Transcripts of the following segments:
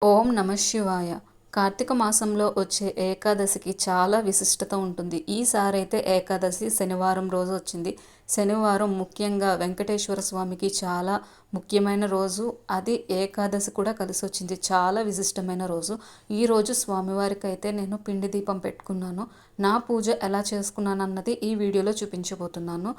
ఓం నమ శివాయ. కార్తీక మాసంలో వచ్చే ఏకాదశికి చాలా విశిష్టత ఉంటుంది. ఈసారి అయితే ఏకాదశి శనివారం రోజు వచ్చింది. శనివారం ముఖ్యంగా వెంకటేశ్వర స్వామికి చాలా ముఖ్యమైన రోజు. అది ఏకాదశి కూడా కలిసి వచ్చింది. చాలా విశిష్టమైన రోజు. ఈరోజు స్వామివారికి అయితే నేను పిండి దీపం పెట్టుకున్నాను. నా పూజ ఎలా చేసుకున్నాను అన్నది ఈ వీడియోలో చూపించబోతున్నాను.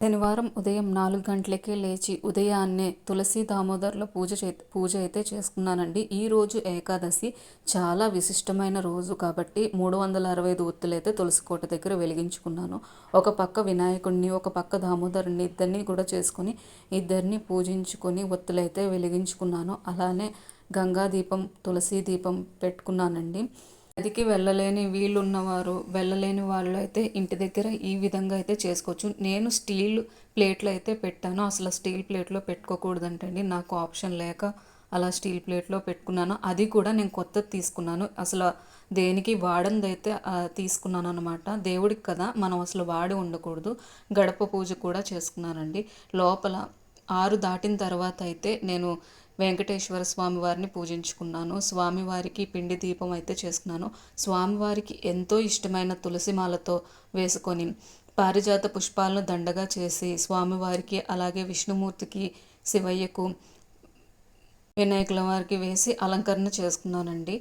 శనివారం ఉదయం 4 గంటలకే లేచి ఉదయాన్నే తులసి దామోదర్లో పూజ అయితే చేసుకున్నానండి. ఈరోజు ఏకాదశి చాలా విశిష్టమైన రోజు కాబట్టి 365 ఒత్తులైతే తులసి కోట దగ్గర వెలిగించుకున్నాను. ఒక పక్క వినాయకుడిని, ఒక పక్క దామోదరుని ఇద్దరిని కూడా చేసుకొని ఇద్దరిని పూజించుకొని ఒత్తులైతే వెలిగించుకున్నాను. అలానే గంగా దీపం, తులసి దీపం పెట్టుకున్నానండి. నదికి వెళ్ళలేని వాళ్ళు అయితే ఇంటి దగ్గర ఈ విధంగా అయితే చేసుకోవచ్చు. నేను స్టీల్ ప్లేట్లో అయితే పెట్టాను. అసలు స్టీల్ ప్లేట్లో పెట్టుకోకూడదంటండి. నాకు ఆప్షన్ లేక అలా స్టీల్ ప్లేట్లో పెట్టుకున్నాను. అది కూడా నేను కొత్తది తీసుకున్నాను. అసలు దేనికి వాడంది అయితే తీసుకున్నాను అనమాట. దేవుడికి కదా, మనం అసలు వాడి ఉండకూడదు. గడప పూజ కూడా చేసుకున్నానండి. లోపల 6 దాటిన తర్వాత అయితే నేను వెంకటేశ్వర స్వామి వారిని పూజించుకున్నాను. స్వామివారికి పిండి దీపం అయితే చేసుకున్నాను. స్వామివారికి ఎంతో ఇష్టమైన తులసిమాలతో వేసుకొని పారిజాత పుష్పాలను దండగా చేసి స్వామివారికి, అలాగే విష్ణుమూర్తికి, శివయ్యకు, వినాయకుల వారికి వేసి అలంకరణ చేసుకున్నానండి.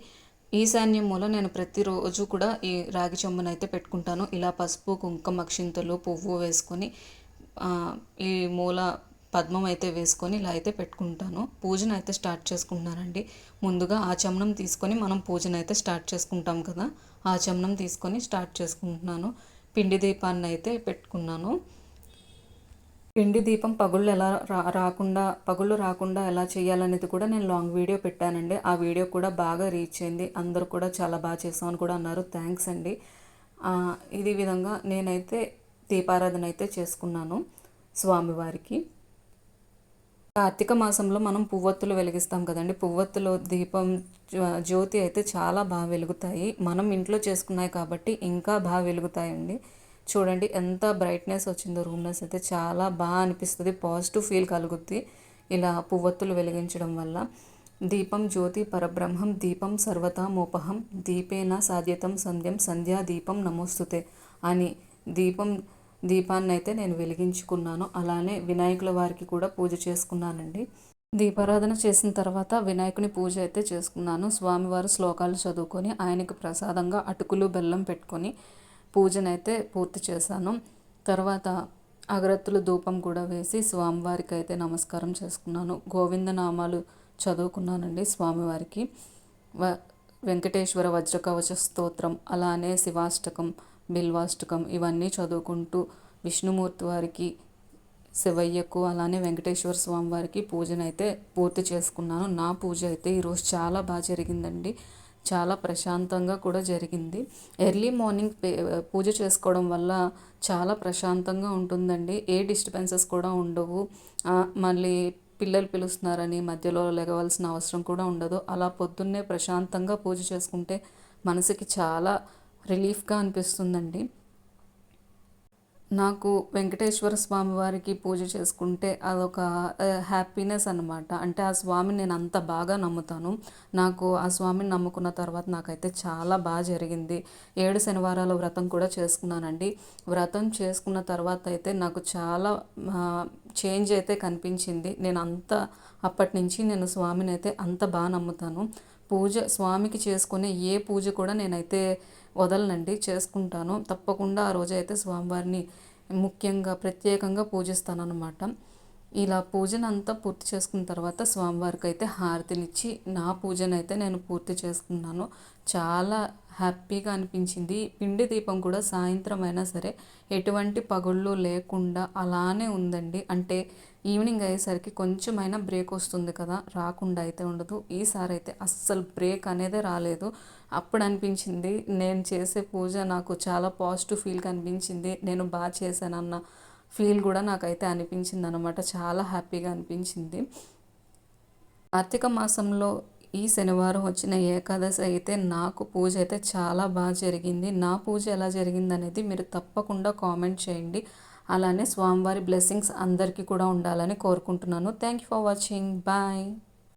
ఈశాన్యం మూల నేను ప్రతిరోజు కూడా ఈ రాగి చెంబునైతే పెట్టుకుంటాను. ఇలా పసుపు, కుంకుమ, అక్షింతలు, పువ్వు వేసుకొని ఈ మూల పద్మం అయితే వేసుకొని ఇలా అయితే పెట్టుకుంటాను. పూజను అయితే స్టార్ట్ చేసుకుంటున్నానండి. ముందుగా ఆచమనం తీసుకొని మనం పూజను అయితే స్టార్ట్ చేసుకుంటాం కదా, ఆచమనం తీసుకొని స్టార్ట్ చేసుకుంటున్నాను. పిండి దీపాన్ని అయితే పెట్టుకున్నాను. పిండి దీపం పగుళ్ళు రాకుండా ఎలా చేయాలనేది కూడా నేను లాంగ్ వీడియో పెట్టానండి. ఆ వీడియో కూడా బాగా రీచ్ అయింది. అందరూ కూడా చాలా బాగా చేసామని కూడా అన్నారు. థ్యాంక్స్ అండి. ఇది విధంగా నేనైతే దీపారాధన అయితే చేసుకున్నాను స్వామివారికి. కార్తీక మాసంలో మనం పువ్వొత్తులు వెలిగిస్తాం కదండి. పువ్వొత్తులో దీపం, జ్యోతి అయితే చాలా బాగా వెలుగుతాయి. మనం ఇంట్లో చేసుకున్నాయి కాబట్టి ఇంకా బాగా వెలుగుతాయండి. చూడండి ఎంత బ్రైట్నెస్ వచ్చిందో. రూమ్నెస్ అయితే చాలా బాగా అనిపిస్తుంది. పాజిటివ్ ఫీల్ కలుగుద్ది ఇలా పువ్వొత్తులు వెలిగించడం వల్ల. దీపం జ్యోతి పరబ్రహ్మం దీపం సర్వతామోపహం దీపేన సాధ్యతం సంధ్యం సంధ్యా దీపం నమోస్తుతే అని దీపాన్ని అయితే నేను వెలిగించుకున్నాను. అలానే వినాయకుల వారికి కూడా పూజ చేసుకున్నానండి. దీపారాధన చేసిన తర్వాత వినాయకుని పూజ అయితే చేసుకున్నాను. స్వామివారు శ్లోకాలు చదువుకొని ఆయనకు ప్రసాదంగా అటుకులు బెల్లం పెట్టుకొని పూజనైతే పూర్తి చేశాను. తర్వాత అగరత్తులు ధూపం కూడా వేసి స్వామివారికి అయితే నమస్కారం చేసుకున్నాను. గోవిందనామాలు చదువుకున్నానండి స్వామివారికి. వెంకటేశ్వర వజ్రకవచ స్తోత్రం, అలానే శివాష్టకం, బిల్వాష్టకం ఇవన్నీ చదువుకుంటూ విష్ణుమూర్తి వారికి, శివయ్యకు, అలానే వెంకటేశ్వర స్వామి వారికి పూజనైతే పూర్తి చేసుకున్నాను. నా పూజ అయితే ఈరోజు చాలా బాగా జరిగిందండి. చాలా ప్రశాంతంగా కూడా జరిగింది. ఎర్లీ మార్నింగ్ పూజ చేసుకోవడం వల్ల చాలా ప్రశాంతంగా ఉంటుందండి. ఏ డిస్టర్బెన్సెస్ కూడా ఉండవు. మళ్ళీ పిల్లలు పిలుస్తున్నారని మధ్యలో లెగవలసిన అవసరం కూడా ఉండదు. అలా పొద్దున్నే ప్రశాంతంగా పూజ చేసుకుంటే మనసుకి చాలా రిలీఫ్గా అనిపిస్తుందండి. నాకు వెంకటేశ్వర స్వామి వారికి పూజ చేసుకుంటే అదొక హ్యాపీనెస్ అనమాట. అంటే ఆ స్వామిని నేను అంత బాగా నమ్ముతాను. నాకు ఆ స్వామిని నమ్ముకున్న తర్వాత నాకైతే చాలా బాగా జరిగింది. 7 శనివారాల వ్రతం కూడా చేసుకున్నానండి. వ్రతం చేసుకున్న తర్వాత అయితే నాకు చాలా చేంజ్ అయితే కనిపించింది. అప్పటి నుంచి నేను స్వామిని అయితే అంత బాగా నమ్ముతాను. స్వామికి చేసుకునే ఏ పూజ కూడా నేనైతే వదలనండి, చేసుకుంటాను. తప్పకుండా ఆ రోజైతే స్వామివారిని ముఖ్యంగా ప్రత్యేకంగా పూజిస్తానన్నమాట. ఇలా పూజనంతా పూర్తి చేసుకున్న తర్వాత స్వామివారికి అయితే హారతినిచ్చి నా పూజనైతే నేను పూర్తి చేసుకున్నాను. చాలా హ్యాపీగా అనిపించింది. పిండి దీపం కూడా సాయంత్రం అయినా సరే ఎటువంటి పగుళ్ళు లేకుండా అలానే ఉందండి. అంటే ఈవినింగ్ అయ్యేసరికి కొంచెమైనా బ్రేక్ వస్తుంది కదా, రాకుండా అయితే ఉండదు. ఈసారి అయితే అస్సలు బ్రేక్ అనేదే రాలేదు. అప్పుడు అనిపించింది నేను చేసే పూజ నాకు చాలా పాజిటివ్ ఫీల్ కనిపించింది. నేను బాగా చేశానన్న ఫీల్ కూడా నాకైతే అనిపించింది అనమాట. చాలా హ్యాపీగా అనిపించింది. కార్తీక మాసంలో ఈ శనివారం వచ్చిన ఏకాదశి అయితే నాకు పూజ అయితే చాలా బాగా జరిగింది. నా పూజ ఎలా జరిగింది అనేది మీరు తప్పకుండా కామెంట్ చేయండి. అలానే స్వామివారి బ్లెస్సింగ్స్ అందరికీ కూడా ఉండాలని కోరుకుంటున్నాను. Thank you for watching. Bye.